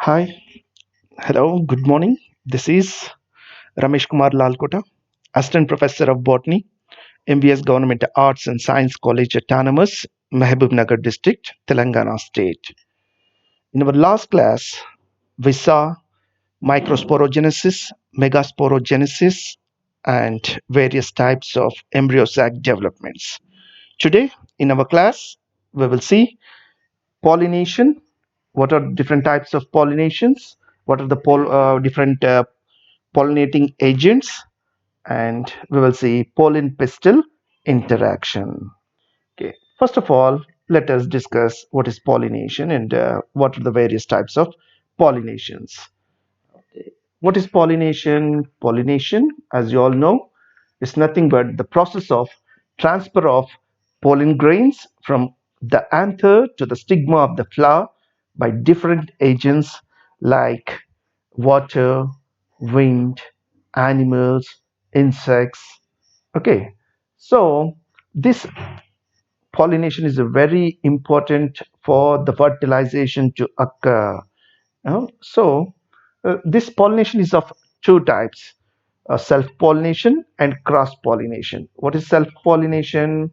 Hi, hello, good morning. This is Ramesh Kumar Lalkota, Assistant Professor of Botany, MBS Government Arts and Science College Autonomous, Nagar District, Telangana State. In our last class, we saw microsporogenesis, megasporogenesis, and various types of embryo sac developments. Today, in our class, we will see pollination. What are different types of pollinations? What are the different pollinating agents, and we will see pollen pistil interaction. Okay, first of all, let us discuss what is pollination and what are the various types of pollinations. What is pollination? Pollination, as you all know, is nothing but the process of transfer of pollen grains from the anther to the stigma of the flower by different agents like water, wind, animals, insects. Okay, so this pollination is very important for the fertilization to occur. This pollination is of two types: self-pollination and cross-pollination. What is self-pollination?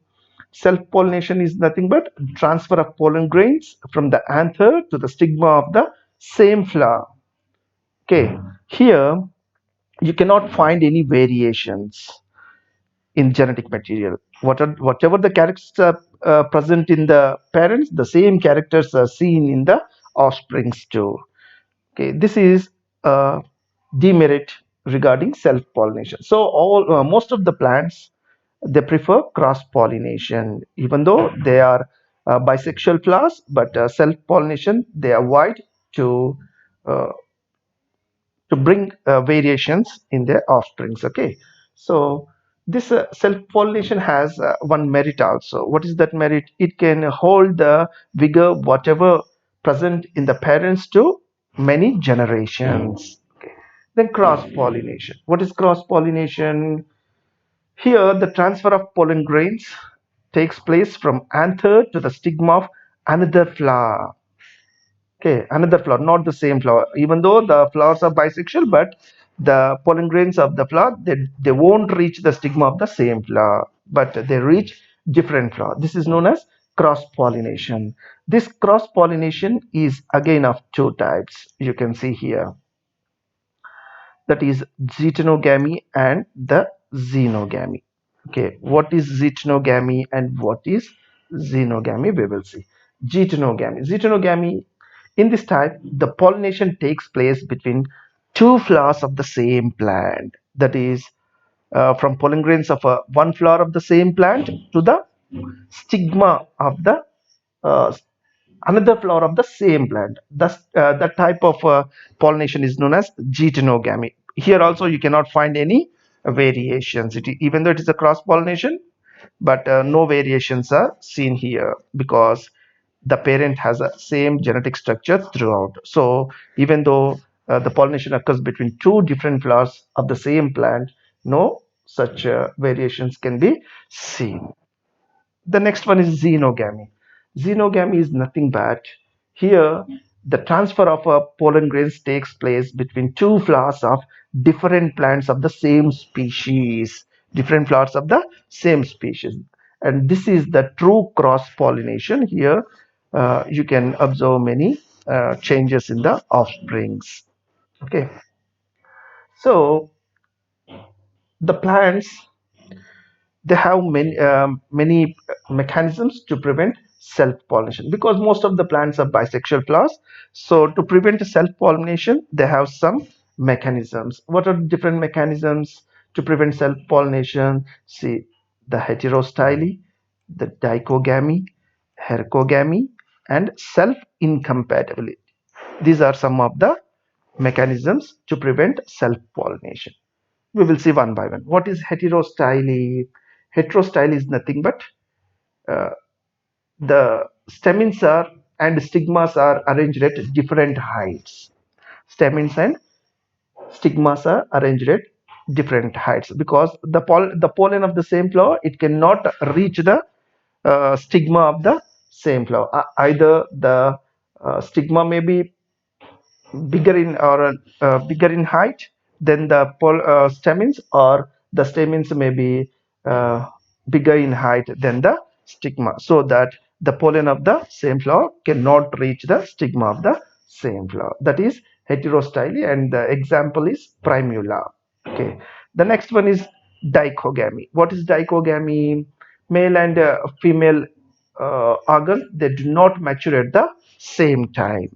Self-pollination is nothing but transfer of pollen grains from the anther to the stigma of the same flower. Okay, here you cannot find any variations in genetic material. Whatever the characters are present in the parents, the same characters are seen in the offsprings too. Okay, this is a demerit regarding self-pollination. So all most of the plants, they prefer cross-pollination, even though they are bisexual flowers, but self-pollination they avoid to uh, to bring variations in their offsprings. Okay, so this self-pollination has one merit also. What is that merit? It can hold the vigor whatever present in the parents to many generations. Okay, then cross-pollination. What is cross-pollination? Here the transfer of pollen grains takes place from anther to the stigma of another flower. Okay, another flower, not the same flower. Even though the flowers are bisexual, but the pollen grains of the flower, they won't reach the stigma of the same flower, but they reach different flower. This is known as cross-pollination. This cross-pollination is again of two types. You can see here, that is Zetnogamy and the Xenogamy. Okay, what is Zetnogamy and what is Xenogamy? We will see. Zetnogamy. Zetnogamy, in this type, the pollination takes place between two flowers of the same plant. That is, from pollen grains of one flower of the same plant to the stigma of the uh, another flower of the same plant. Thus, that type of pollination is known as Zetnogamy. Here also you cannot find any variations. Even though it is a cross pollination, but no variations are seen here because the parent has a same genetic structure throughout. So even though the pollination occurs between two different flowers of the same plant, no such variations can be seen. The next one is xenogamy. Xenogamy is nothing but here the transfer of pollen grains takes place between two flowers of different plants of the same species. Different flowers of the same species. And this is the true cross pollination. Here you can observe many changes in the offsprings. Okay, so the plants, they have many mechanisms to prevent self-pollination because most of the plants are bisexual flowers. So to prevent self-pollination, they have some mechanisms. What are different mechanisms to prevent self-pollination? See, the heterostyle, the dichogamy, hercogamy, and self-incompatibility. These are some of the mechanisms to prevent self-pollination. We will see one by one. What is heterostyle? Heterostyle is nothing but uh, the stamens are and stigmas are arranged at different heights. Stamens and stigmas are arranged at different heights because the pollen of the same flower, it cannot reach the stigma of the same flower. Either the stigma may be bigger in or bigger in height than the stamens, or the stamens may be uh, bigger in height than the stigma, so that the pollen of the same flower cannot reach the stigma of the same flower. That is heterostyle, and the example is primula. Okay, the next one is dichogamy. What is dichogamy? Male and female organs, they do not mature at the same time.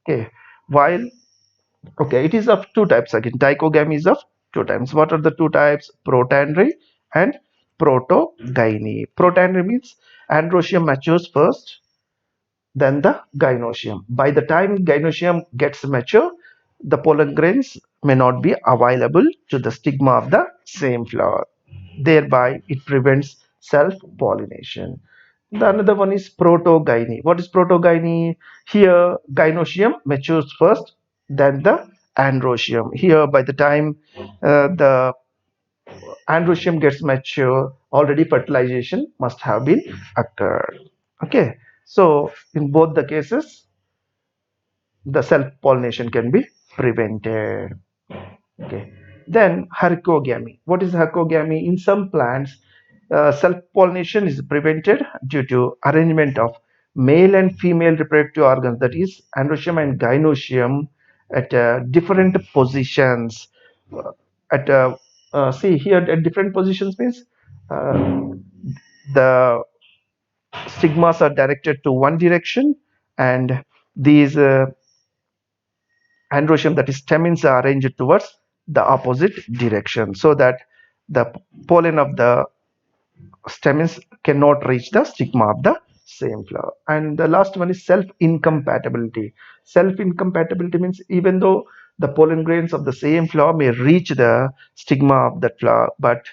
Okay, while okay, it is of two types again. Dichogamy is of two types. What are the two types? Protandry and Protogyny. Protandry means androecium matures first, then the Gynosium. By the time Gynosium gets mature, the pollen grains may not be available to the stigma of the same flower. Thereby, it prevents self-pollination. The another one is Protogyny. What is Protogyny? Here, Gynosium matures first, then the Androecium. Here, by the time the Androecium gets mature, already fertilization must have been occurred. Okay, so in both the cases, the self-pollination can be prevented. Okay. Then hercogamy. What is hercogamy? In some plants, self-pollination is prevented due to arrangement of male and female reproductive organs, that is androecium and gynosium, at different positions. At See here, at different positions means uh, the stigmas are directed to one direction, and these androecium, that is stamens, are arranged towards the opposite direction, so that the pollen of the stamens cannot reach the stigma of the same flower. And the last one is self incompatibility. Self incompatibility means even though the pollen grains of the same flower may reach the stigma of that flower, but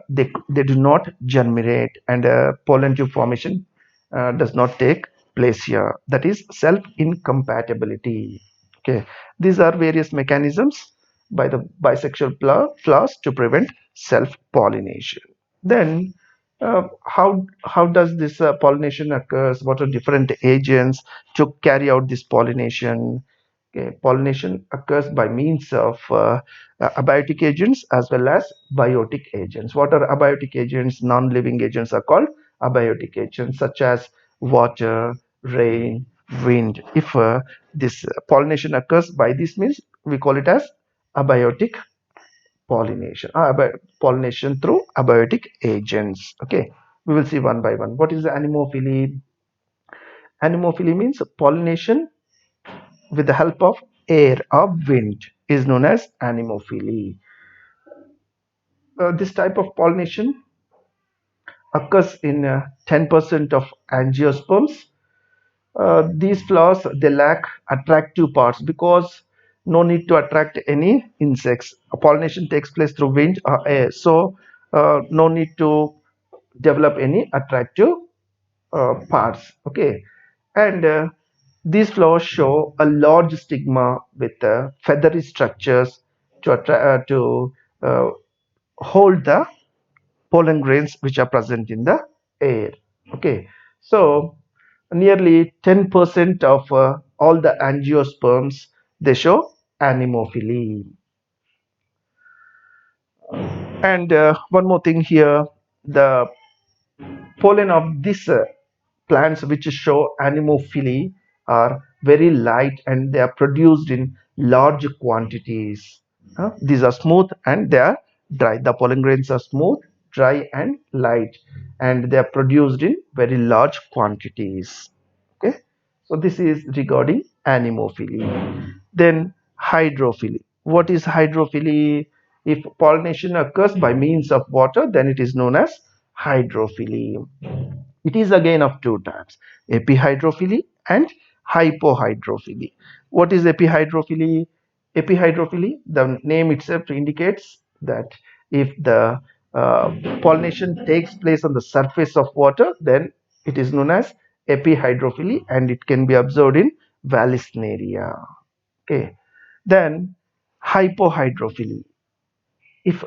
they do not germinate, and pollen tube formation does not take place here. That is self incompatibility. Okay, these are various mechanisms by the bisexual flowers to prevent self pollination. Then how does this pollination occurs? What are different agents to carry out this pollination? Okay, pollination occurs by means of abiotic agents as well as biotic agents. What are abiotic agents? Non-living agents are called abiotic agents, such as water, rain, wind. If this pollination occurs by this means, we call it as abiotic pollination. Pollination through abiotic agents. Okay, we will see one by one. What is the Animophilly? Animophilly means pollination with the help of air or wind is known as Animophilly. This type of pollination occurs in 10% of angiosperms. These flowers, they lack attractive parts because no need to attract any insects. Pollination takes place through wind or air, so no need to develop any attractive parts. Okay, and these flowers show a large stigma with feathery structures to uh, hold the pollen grains which are present in the air. Okay, so nearly 10% of all the angiosperms, they show anemophily. And one more thing here, the pollen of these plants which show anemophily are very light, and they are produced in large quantities. These are smooth and they are dry. The pollen grains are smooth, dry, and light, and they are produced in very large quantities. Okay, so this is regarding anemophily. Then hydrophily. What is hydrophily? If pollination occurs by means of water, then it is known as hydrophily. It is again of two types, epihydrophily and hypohydrophily. What is epihydrophily? Epihydrophily, the name itself indicates that if the pollination takes place on the surface of water, then it is known as epihydrophily, and it can be observed in Vallisneria. Okay. Then hypohydrophily. If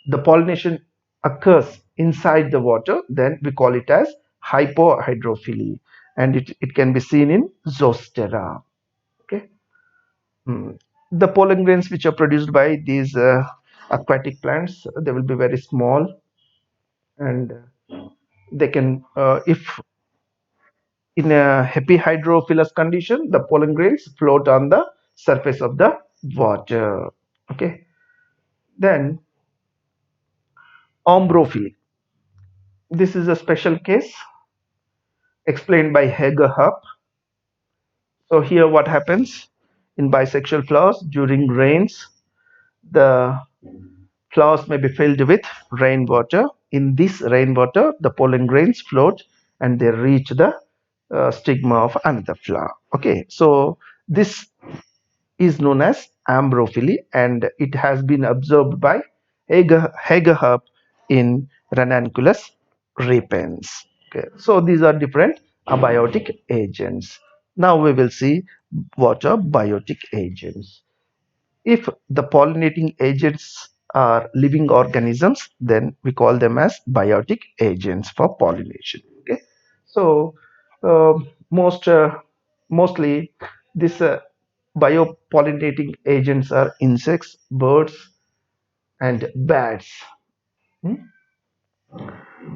the pollination occurs inside the water, then we call it as hypohydrophily, and it can be seen in Zostera. Okay. Hmm. The pollen grains which are produced by these aquatic plants, they will be very small, and they can, if in a happy hydrophilus condition, the pollen grains float on the surface of the water. Okay. Then ombrophily. This is a special case explained by Hager Hupp. So here what happens in bisexual flowers during rains, the flowers may be filled with rainwater. In this rainwater, the pollen grains float and they reach the stigma of another flower. Okay, so this is known as ambrophily, and it has been observed by Hager in Ranunculus repens. Okay, so these are different abiotic agents. Now we will see what are biotic agents. If the pollinating agents are living organisms, then we call them as biotic agents for pollination. Okay, so uh, most mostly this biopollinating agents are insects, birds, and bats. Hmm?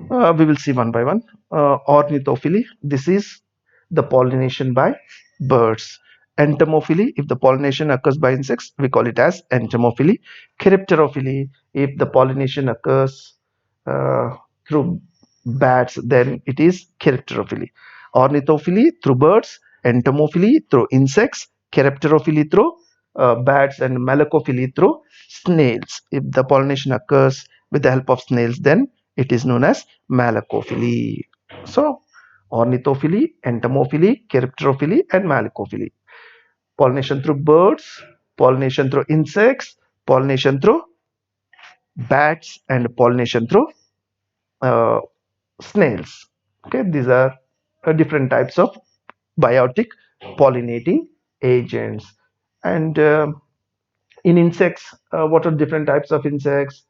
We will see one by one. Ornithophily, this is the pollination by birds. Entomophily, if the pollination occurs by insects, we call it as entomophily. Chiropterophily, if the pollination occurs through bats, then it is chiropterophily. Ornithophily through birds, entomophily through insects, chiropterophily through bats, and malacophily through snails. If the pollination occurs with the help of snails, then it is known as malacophily. So, ornithophily, entomophily, chiropterophily, and malacophily. Pollination through birds, pollination through insects, pollination through bats, and pollination through uh, snails. Okay, these are different types of biotic pollinating agents. And in insects, what are different types of insects?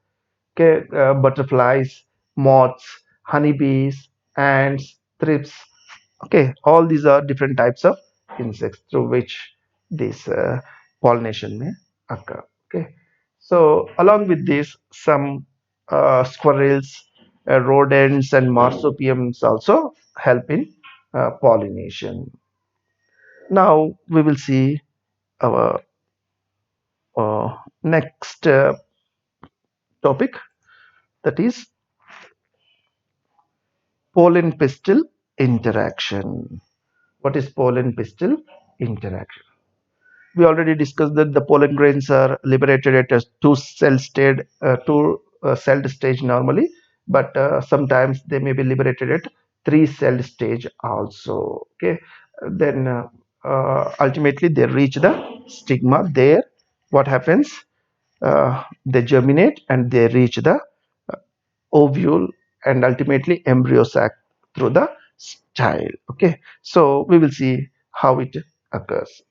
Okay, butterflies, moths, honeybees, ants, thrips. Okay, all these are different types of insects through which this pollination may occur. Okay, so along with this, some squirrels, rodents, and marsupials also help in pollination. Now we will see our next topic, that is pollen pistil interaction. What is pollen pistil interaction? We already discussed that the pollen grains are liberated at a two celled stage normally, but sometimes they may be liberated at three-celled stage also. Okay, then ultimately they reach the stigma. There, what happens? They germinate and they reach the ovule and ultimately embryo sac through the style. Okay, so we will see how it occurs.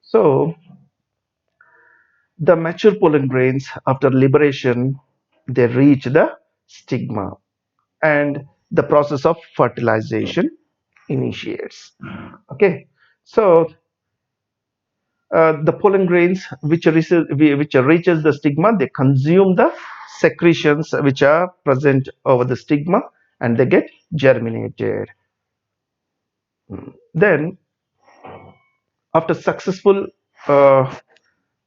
So the mature pollen grains, after liberation, they reach the stigma and the process of fertilization initiates. Okay, so the pollen grains which reaches the stigma, they consume the secretions which are present over the stigma and they get germinated. Then after successful uh,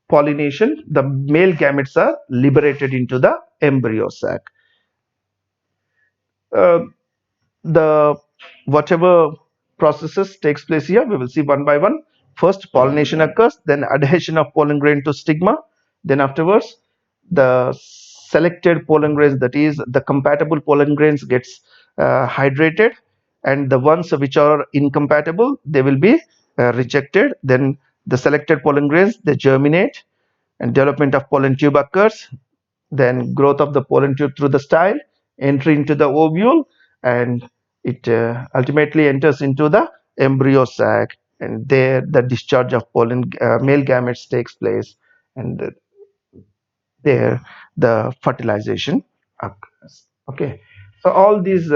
pollination, the male gametes are liberated into the embryo sac. Uh, the whatever processes takes place here, we will see one by one. First, pollination occurs, then adhesion of pollen grain to stigma, then afterwards the selected pollen grains, that is the compatible pollen grains, gets hydrated, and the ones which are incompatible, they will be rejected. Then the selected pollen grains, they germinate and development of pollen tube occurs, then growth of the pollen tube through the style, entry into the ovule, and it ultimately enters into the embryo sac, and there the discharge of pollen male gametes takes place, and there the fertilization occurs. Okay, so all these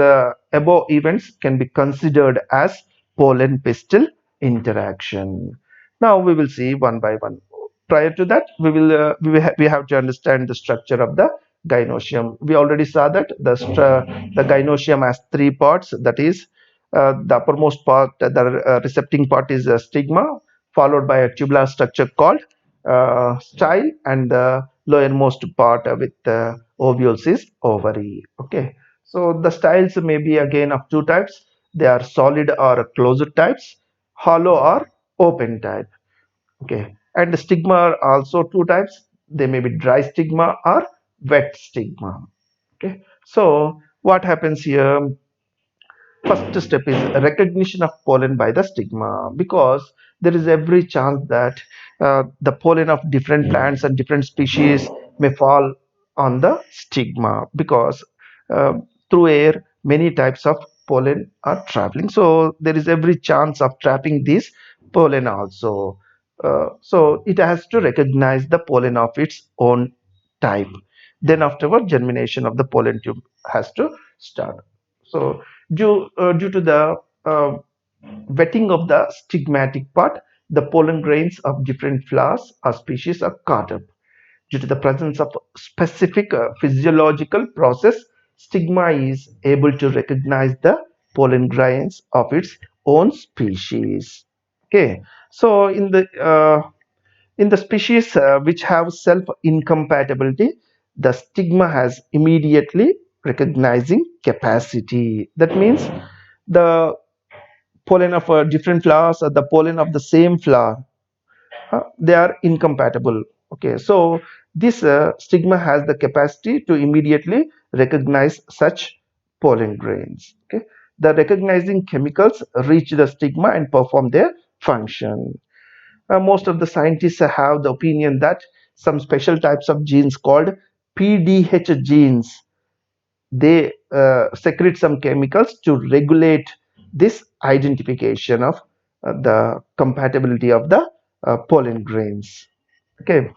above events can be considered as pollen pistil interaction. Now we will see one by one. Prior to that, we have to understand the structure of the gynosium. We already saw that the gynosium has three parts. That is, the uppermost part, the recepting part is a stigma, followed by a tubular structure called style, and the lowermost part with ovules is ovary. Okay, so the styles may be again of two types. They are solid or closed types, hollow or open type. Okay, and the stigma are also two types. They may be dry stigma or wet stigma. Okay, so what happens here? First step is recognition of pollen by the stigma, because there is every chance that the pollen of different plants and different species may fall on the stigma, because uh, through air many types of pollen are traveling, so there is every chance of trapping this pollen also. So it has to recognize the pollen of its own type. Then afterward, germination of the pollen tube has to start. So due to the uh, wetting of the stigmatic part, the pollen grains of different flowers or species are caught up. Due to the presence of specific physiological process, stigma is able to recognize the pollen grains of its own species. Okay, so in the species which have self incompatibility, the stigma has immediately recognizing capacity. That means the pollen of different flowers or the pollen of the same flower, they are incompatible. Okay, so this stigma has the capacity to immediately recognize such pollen grains. Okay, the recognizing chemicals reach the stigma and perform their function. Most of the scientists have the opinion that some special types of genes called PDH genes, they secrete some chemicals to regulate this identification of the compatibility of the pollen grains. Okay,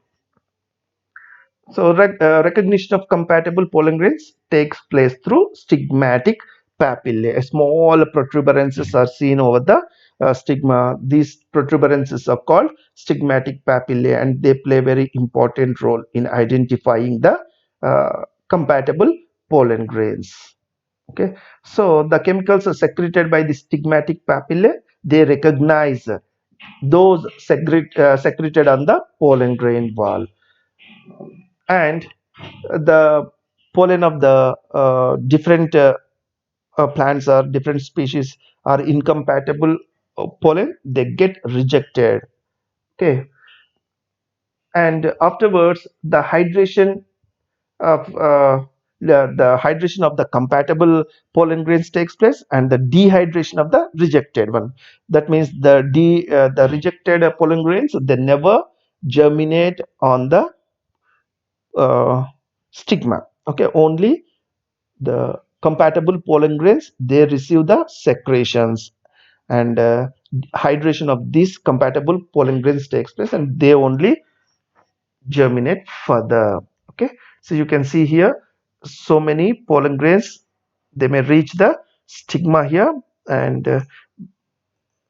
so recognition of compatible pollen grains takes place through stigmatic papillae. Small protuberances are seen over the stigma. These protuberances are called stigmatic papillae, and they play a very important role in identifying the compatible pollen grains. Okay, so the chemicals are secreted by the stigmatic papillae. They recognize those secreted on the pollen grain wall, and the pollen of the different plants or different species are incompatible pollen, they get rejected. Okay, and afterwards the hydration of the hydration of the compatible pollen grains takes place, and the dehydration of the rejected one. That means the rejected pollen grains, they never germinate on the uh, stigma. Okay, only the compatible pollen grains, they receive the secretions, and hydration of these compatible pollen grains takes place, and they only germinate further. Okay, so you can see here so many pollen grains, they may reach the stigma here, and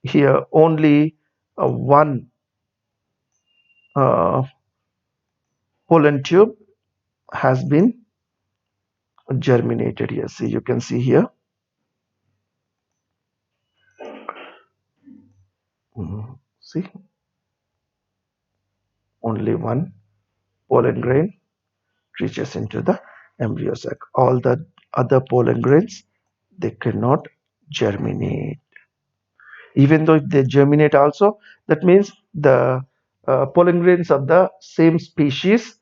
here only one uh, pollen tube has been germinated here. See, you can see here. See, only one pollen grain reaches into the embryo sac. All the other pollen grains, they cannot germinate. Even though if they germinate also, that means the pollen grains of the same species,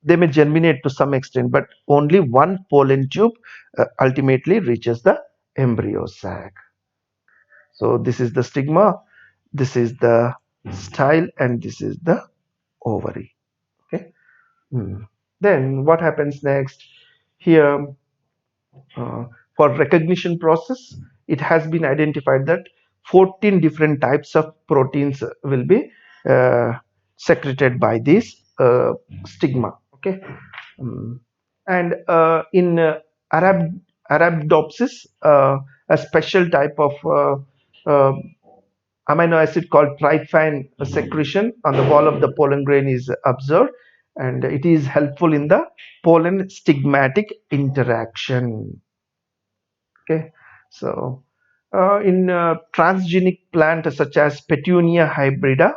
they may germinate to some extent, but only one pollen tube ultimately reaches the embryo sac. So this is the stigma, this is the style, and this is the ovary. Okay. Then what happens next? Here, uh, for recognition process, it has been identified that 14 different types of proteins will be uh, secreted by this stigma. Okay. Mm. And in Arabidopsis, a special type of amino acid called tryptophan secretion on the wall of the pollen grain is observed, and it is helpful in the pollen stigmatic interaction. Okay, so in transgenic plants such as Petunia hybrida,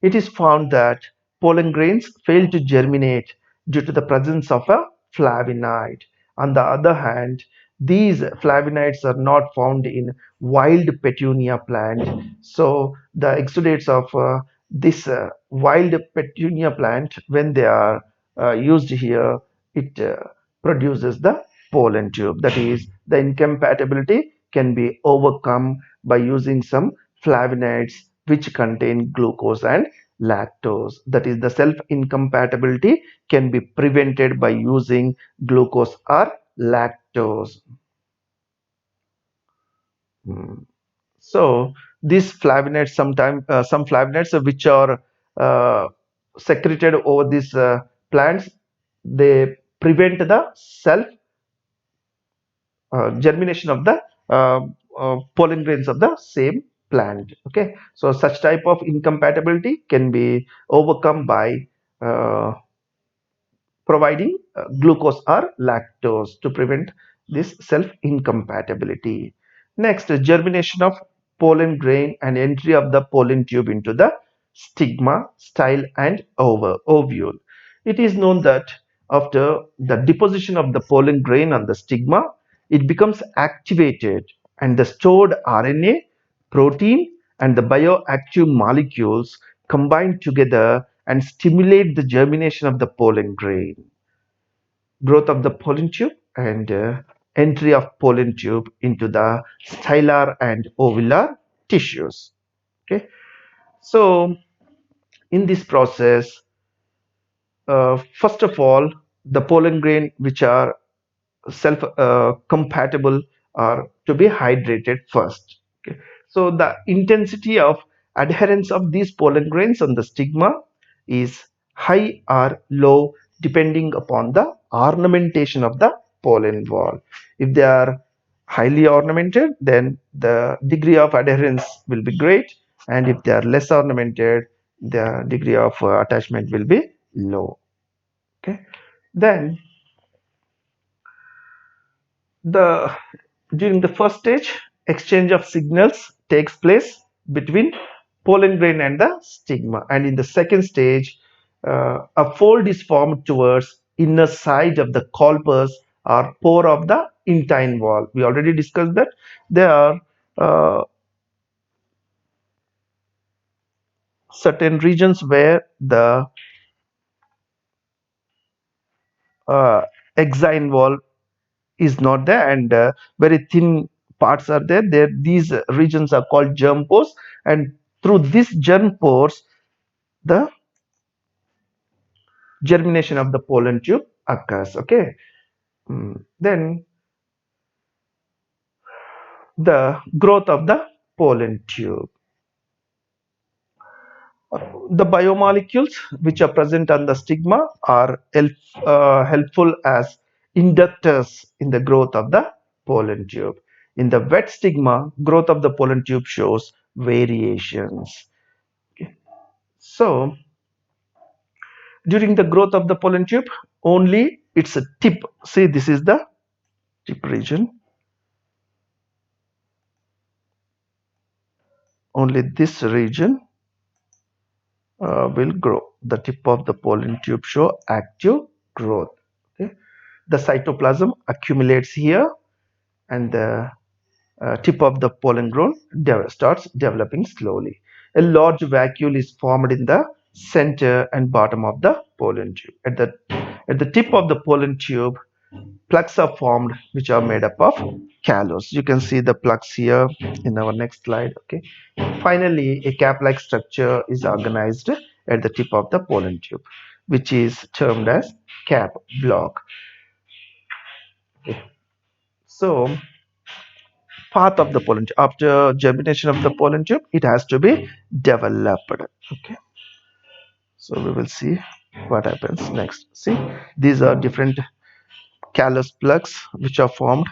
it is found that pollen grains fail to germinate due to the presence of a flavonoid. On the other hand, these flavonoids are not found in wild petunia plant. So the exudates of this wild petunia plant, when they are used here, it produces the pollen tube. That is, the incompatibility can be overcome by using some flavonoids which contain glucose and lactose. That is, the self incompatibility can be prevented by using glucose or lactose. Hmm. So these flavonoids, sometimes some flavonoids which are uh, secreted over these plants, they prevent the self germination of the pollen grains of the same plant. Okay, so such type of incompatibility can be overcome by uh, providing glucose or lactose to prevent this self incompatibility. Next, germination of pollen grain and entry of the pollen tube into the stigma, style, and ovule. It is known that after the deposition of the pollen grain on the stigma, it becomes activated, and the stored RNA, protein, and the bioactive molecules combine together and stimulate the germination of the pollen grain. Growth of the pollen tube and entry of pollen tube into the stylar and ovular tissues. Okay, so in this process, first of all, the pollen grain which are self compatible are to be hydrated first. Okay, so the intensity of adherence of these pollen grains on the stigma is high or low depending upon the ornamentation of the pollen wall. If they are highly ornamented, then the degree of adherence will be great, and if they are less ornamented, the degree of attachment will be low. Okay, then the during the first stage, exchange of signals takes place between pollen grain and the stigma, and in the second stage, a fold is formed towards inner side of the colpus or pore of the intine wall. We already discussed that there are certain regions where the uh, exine wall is not there, and very thin parts are there. These regions are called germ pores, and through these germ pores the germination of the pollen tube occurs. Okay. Then the growth of the pollen tube. The biomolecules which are present on the stigma are helpful as inductors in the growth of the pollen tube. In the wet stigma, growth of the pollen tube shows variations. Okay. So during the growth of the pollen tube, only its a tip. See, this is the tip region. Only this region will grow. The tip of the pollen tube show active growth. Okay. The cytoplasm accumulates here, and the tip of the pollen grain starts developing slowly. A large vacuole is formed in the center and bottom of the pollen tube. At the tip of the pollen tube, plugs are formed which are made up of callus. You can see the plugs here in our next slide. Okay. Finally, a cap-like structure is organized at the tip of the pollen tube, which is termed as cap block. Okay. So path of the pollen tube, after germination of the pollen tube, it has to be developed. Okay, so we will see what happens next. See, these are different callus plugs which are formed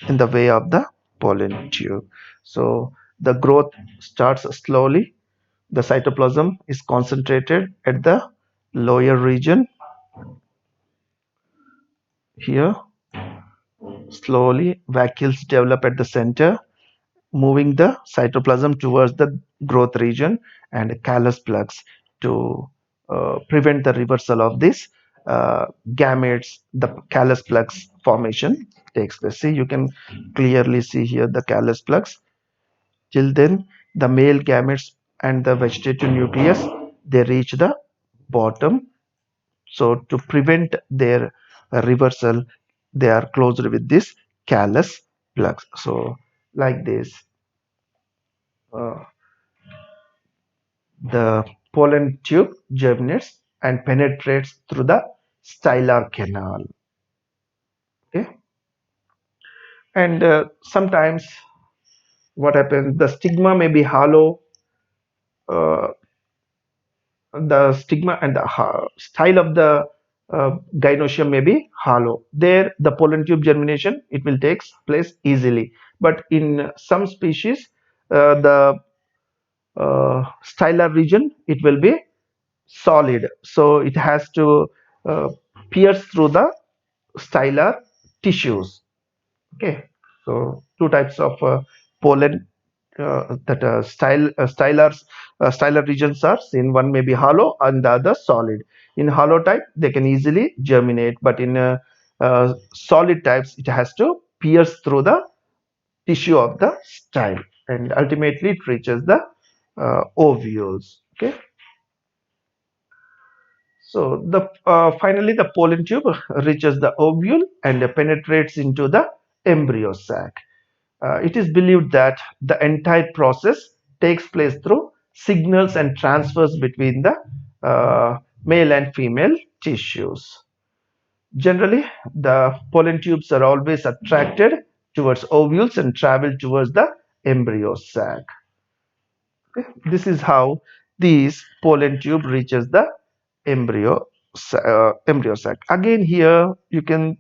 in the way of the pollen tube. So the growth starts slowly. The cytoplasm is concentrated at the lower region here. Slowly, vacuoles develop at the center, moving the cytoplasm towards the growth region, and callus plugs to prevent the reversal of this gametes. The callus plugs formation takes place. See, you can clearly see here the callus plugs. Till then, the male gametes and the vegetative nucleus, they reach the bottom. So to prevent their reversal, they are closed with this callus plugs. So like this, uh, the pollen tube germinates and penetrates through the stylar canal. Okay, and sometimes what happens? The stigma may be hollow. Uh, the stigma and the style of the gynosium may be hollow. There, the pollen tube germination, it will take place easily. But in some species, the stylar region, it will be solid. So it has to uh, pierce through the stylar tissues. Okay, so two types of pollen that stylar regions are seen. One may be hollow and the other solid. In hollow type, they can easily germinate, but in solid types, it has to pierce through the tissue of the style, and ultimately it reaches the ovules. Okay, so the finally the pollen tube reaches the ovule and penetrates into the embryo sac. It is believed that the entire process takes place through signals and transfers between the male and female tissues. Generally, the pollen tubes are always attracted towards ovules and travel towards the embryo sac. Okay? This is how this pollen tube reaches the embryo sac. Again, here you can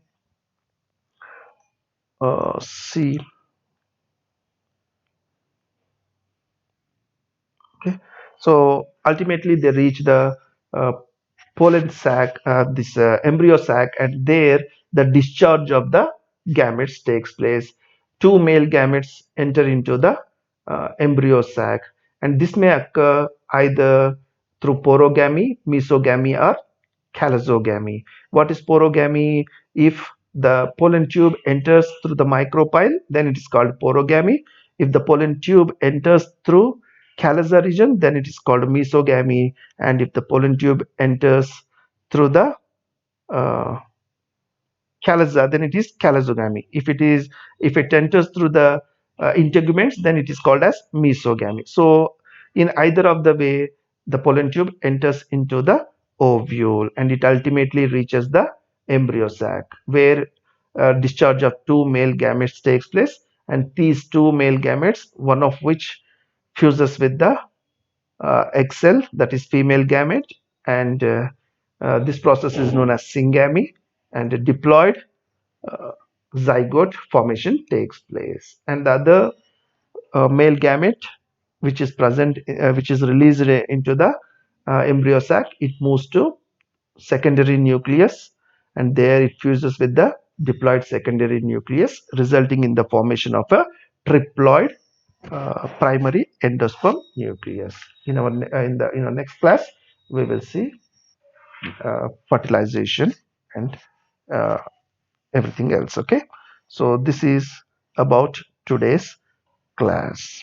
see. Okay, so ultimately they reach the uh, pollen sac, this embryo sac, and there the discharge of the gametes takes place. Two male gametes enter into the embryo sac, and this may occur either through porogamy, mesogamy, or chalazogamy. What is porogamy? If the pollen tube enters through the micropyle, then it is called porogamy. If the pollen tube enters through callus region, then it is called mesogamy. And if the pollen tube enters through the uh, callus, then it is chalazogamy. If it enters through the integuments, then it is called as mesogamy. So in either of the way, the pollen tube enters into the ovule and it ultimately reaches the embryo sac, where discharge of two male gametes takes place, and these two male gametes, one of which fuses with the egg cell, that is female gamete, and this process is known as syngamy, and a diploid zygote formation takes place. And the other male gamete which is released into the embryo sac, it moves to secondary nucleus, and there it fuses with the diploid secondary nucleus, resulting in the formation of a triploid primary endosperm nucleus. In our next class, we will see fertilization and uh, everything else. Okay, so this is about today's class.